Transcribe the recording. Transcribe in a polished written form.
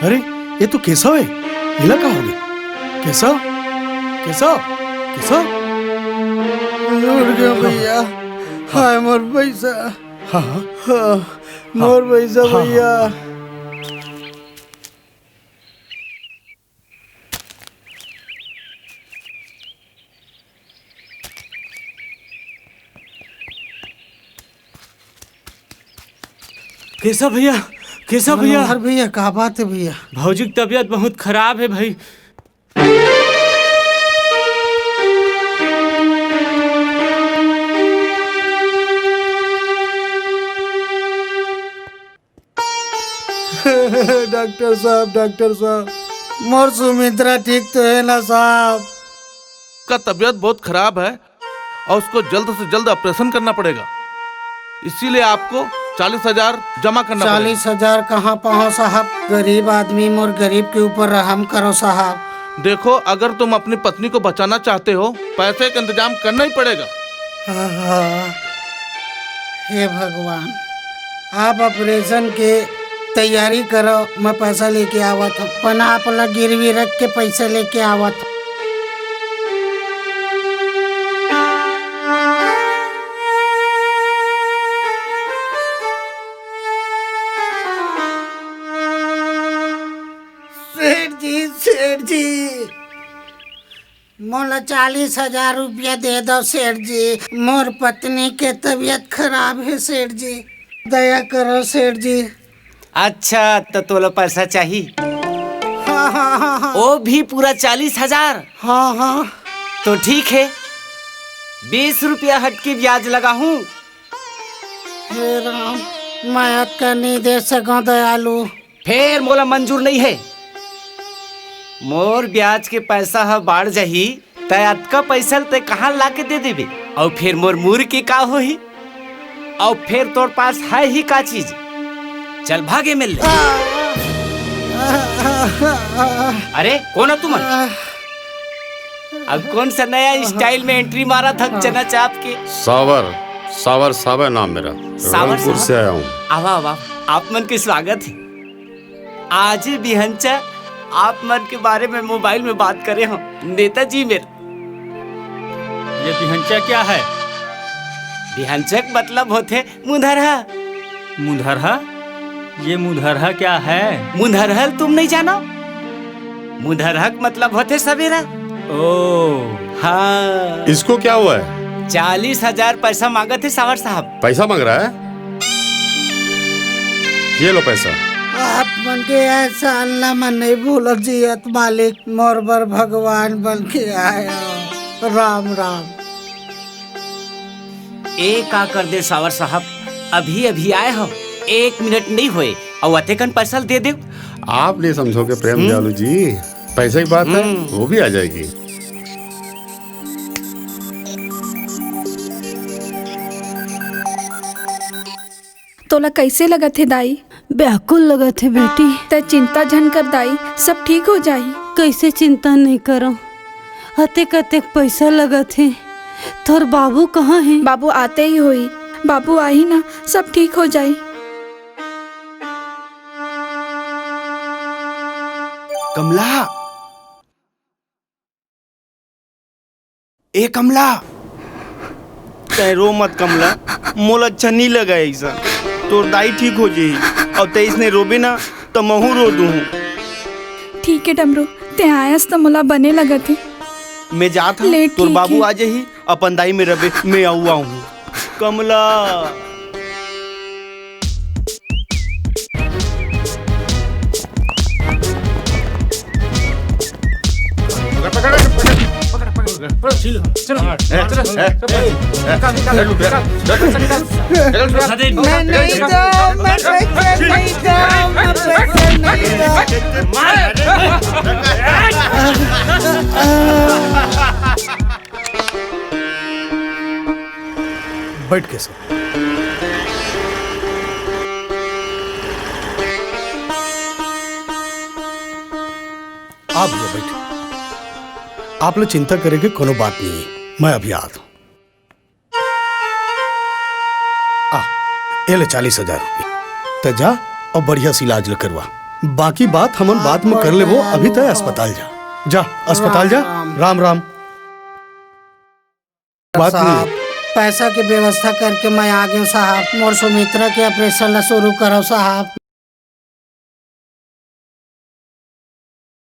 अरे ये तो केशव है। हिला कहाँ हो गया? केशव केशव केशव लूट गया भैया। हाय मोर पैसा। हाँ हाँ, मोर पैसा भैया। केशव भैया, केशव भैया। मनोहर भैया, क्या बात है भैया? भौजी की तबीयत बहुत खराब है भाई। डॉक्टर साहब, मोर सुमित्रा ठीक तो है ना साहब? का तबीयत बहुत खराब है और उसको जल्द से जल्द ऑपरेशन करना पड़ेगा, इसीलिए आपको 40,000 जमा करना पड़ेगा। 40,000 कहाँ पाओ साहब? गरीब आदमी, मोर गरीब के ऊपर रहम करो साहब। देखो, अगर तुम अपनी पत्नी को बचाना चाहते हो, पैसे का इंतजाम करना ही पड़ेगा। हे भगवान, आप ऑपरेशन के तैयारी करो, मैं पैसा लेके आवत हूँ। पना अपना गिरवी रख के पैसा लेके आवत हूँ। सेठ जी, मोला 40,000 रुपया दे दो सेठ जी। मोर पत्नी के तबीयत खराब है सेठ जी, दया करो सेठ जी। अच्छा, तो तोला पैसा चाहिए? हाँ। वो भी पूरा 40,000? हाँ। तो ठीक है, 20 रुपया हट के ब्याज लगा हूँ। हे राम, मैं अक्का नहीं दे सका दयालु। फिर मोला मंजूर नहीं है। मोर ब्याज के पैसा है बाढ़ जाही, तय अतका पैसा ते कहाँ ला के दे देबे? और फिर मोर मुर के का होही? और फिर तोर पास है ही का चीज? चल भागे मिल ले। अरे कौन है तुम? अब कौन सा नया स्टाइल में एंट्री मारा था चना चाप के? सावर नाम मेरा, रंगपुर से आया हूँ। आवा, आप मन के स्वागत है। आज ही बिहंचा आप मन के बारे में मोबाइल में बात करे हो नेताजी मेरे। ये बिहंचा क्या है? बिहंचक मतलब होते मुंधरहा। मुंधरहा? ये मुंधरहा क्या है? मुंधरहल तुम नहीं जानो? मुंधरहक मतलब होते सवेरा। ओ हाँ। इसको क्या हुआ है? 40,000 पैसा मांगा थे सावर साहब। पैसा मांग रहा है? ये लो पैसा। आप मन के ऐसा अल्लाह मन नहीं भूल जियत मालिक, मोर बर भगवान बन के आया। राम। एक आ कर दे सावर साहब, अभी आए हो, 1 मिनट नहीं हुए और अतेकन पैसा दे दे। आप नहीं समझोगे प्रेम दयालु जी, पैसे की बात है, वो भी आ जाएगी। तोला कैसे लगा थे दाई? व्याकुल लगा थे बेटी। ते चिंता झन कर दाई, सब ठीक हो जाई। कैसे चिंता नहीं करो, अतेक पैसा लगा थे। तोर बाबू कहाँ है? बाबू आते ही होई, बाबू आई ना, सब ठीक हो जाई। कमला, ए कमला, तै रो मत कमला, मोला अच्छा नहीं लगा ऐसा। तोर दाई ठीक हो जाही और तै इसने रोबे ना तो महू रो दूँ। ठीक है डमरू, ते आयस तो मोला बने लगा थे। मैं जात हूँ, तोर बाबू आ जाही, अपन दाई में रबे, मैं आऊँ कमला। बैठ के सब। आप ये बैठे, आप लोग चिंता करेंगे, कोनो बात नहीं है, मैं अभी आता हूं। ये ले 40,000 रुपये, तो जा और बढ़िया से इलाज करवा, बाकी बात हमन बात में कर ले वो अभी तय अस्पताल जा जा अस्पताल जा। राम राम। बात साहब नहीं पैसा की व्यवस्था करके मैं आ गया साहब। मोर सुमित्रा के ऑपरेशन ला शुरू करो साहब।